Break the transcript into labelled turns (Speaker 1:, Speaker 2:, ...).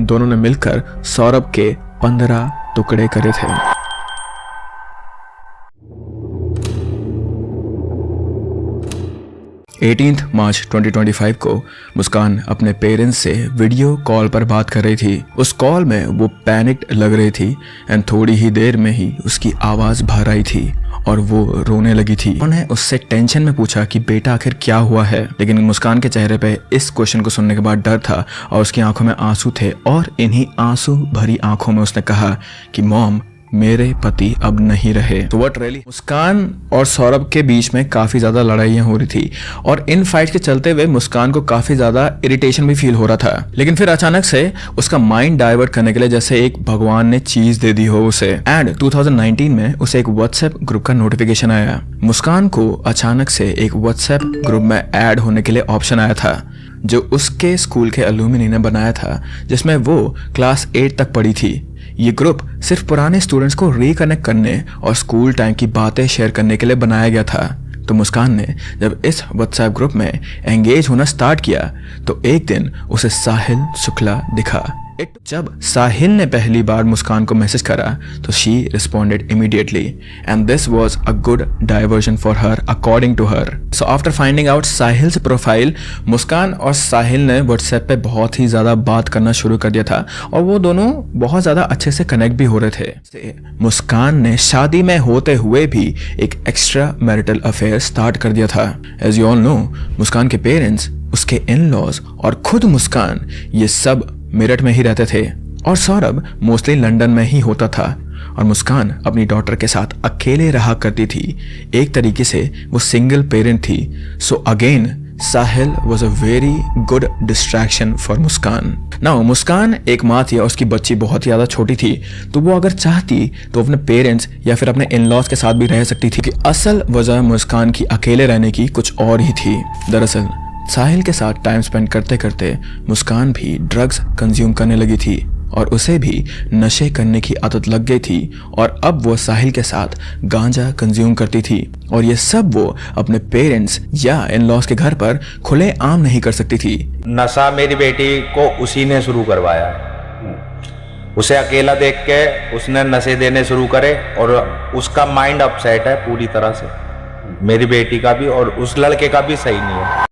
Speaker 1: दोनों ने मिलकर सौरभ के 15 टुकड़े करे थे। मार्च 2025 को मुस्कान अपने पेरेंट्स से वीडियो कॉल पर बात कर रही थी। उस कॉल में वो पैनिक्ड लग रही थी एंड थोड़ी ही देर में ही उसकी आवाज़ बाहर आई थी और वो रोने लगी थी। उन्होंने उससे टेंशन में पूछा कि बेटा आखिर क्या हुआ है, लेकिन मुस्कान के चेहरे पे इस क्वेश्चन को सुनने के बाद डर था और उसकी आंखों में आंसू थे और इन्हीं आंसू भरी आंखों में उसने कहा कि मॉम, मेरे पति अब नहीं रहे। तो व्हाट रियली। मुस्कान और सौरभ के बीच में काफी ज्यादा लड़ाइयां हो रही थी और इन फाइट के चलते हुए मुस्कान को काफी ज्यादा इरिटेशन भी फील हो रहा था। लेकिन फिर अचानक से उसका माइंड डाइवर्ट करने के लिए जैसे एक भगवान ने चीज दे दी हो उसे। एंड 2019 में उसे एक व्हाट्सएप ग्रुप का नोटिफिकेशन आया। मुस्कान को अचानक से एक व्हाट्सएप ग्रुप में ऐड होने के लिए ऑप्शन आया था जो उसके स्कूल के अलुमिनी ने बनाया था, जिसमें वो क्लास 8 तक पढ़ी थी। ये ग्रुप सिर्फ पुराने स्टूडेंट्स को रिकनेक्ट करने और स्कूल टाइम की बातें शेयर करने के लिए बनाया गया था। तो मुस्कान ने जब इस व्हाट्सएप ग्रुप में एंगेज होना स्टार्ट किया तो एक दिन उसे साहिल शुक्ला दिखा। जब साहिल ने पहली बार मुस्कान को मैसेज करा तो she responded immediately and this was a good diversion for her according to her. So after finding out Sahil's profile, Muskan और साहिल ने व्हाट्सएप पे बहुत ही ज्यादा बात करना शुरू कर दिया था और वो दोनों बहुत ज्यादा अच्छे से कनेक्ट भी हो रहे थे। मुस्कान ने शादी में होते हुए भी एक एक्स्ट्रा मैरिटल अफेयर स्टार्ट कर दिया था। एज यू ऑल नो, मुस्कान के पेरेंट्स, उसके इन लॉज और खुद मुस्कान ये सब मेरठ में ही रहते थे और सौरभ मोस्टली लंदन में ही होता था और मुस्कान अपनी डॉटर के साथ अकेले रहा करती थी। एक तरीके से वो सिंगल पेरेंट थी। So again Sahil was a very good distraction for Muskan. Now Muskan एक माँ थी और उसकी बच्ची बहुत ही ज्यादा छोटी थी, तो वो अगर चाहती तो अपने पेरेंट्स या फिर अपने इन लॉज के साथ भी रह सकती थी। कि असल वजह मुस्कान की अकेले रहने की कुछ और ही थी। दरअसल साहिल के साथ टाइम स्पेंड करते करते मुस्कान भी ड्रग्स कंज्यूम करने लगी थी और उसे भी नशे करने की आदत लग गई थी और अब वो साहिल के साथ गांजा कंज्यूम करती थी और ये सब वो अपने पेरेंट्स या इन लॉज के घर पर खुले आम नहीं कर सकती थी।
Speaker 2: नशा मेरी बेटी को उसी ने शुरू करवाया। उसे अकेला देख के उसने नशे देने शुरू करे और उसका माइंड अपसेट है पूरी तरह से। मेरी बेटी का भी और उस लड़के का भी सही नहीं है।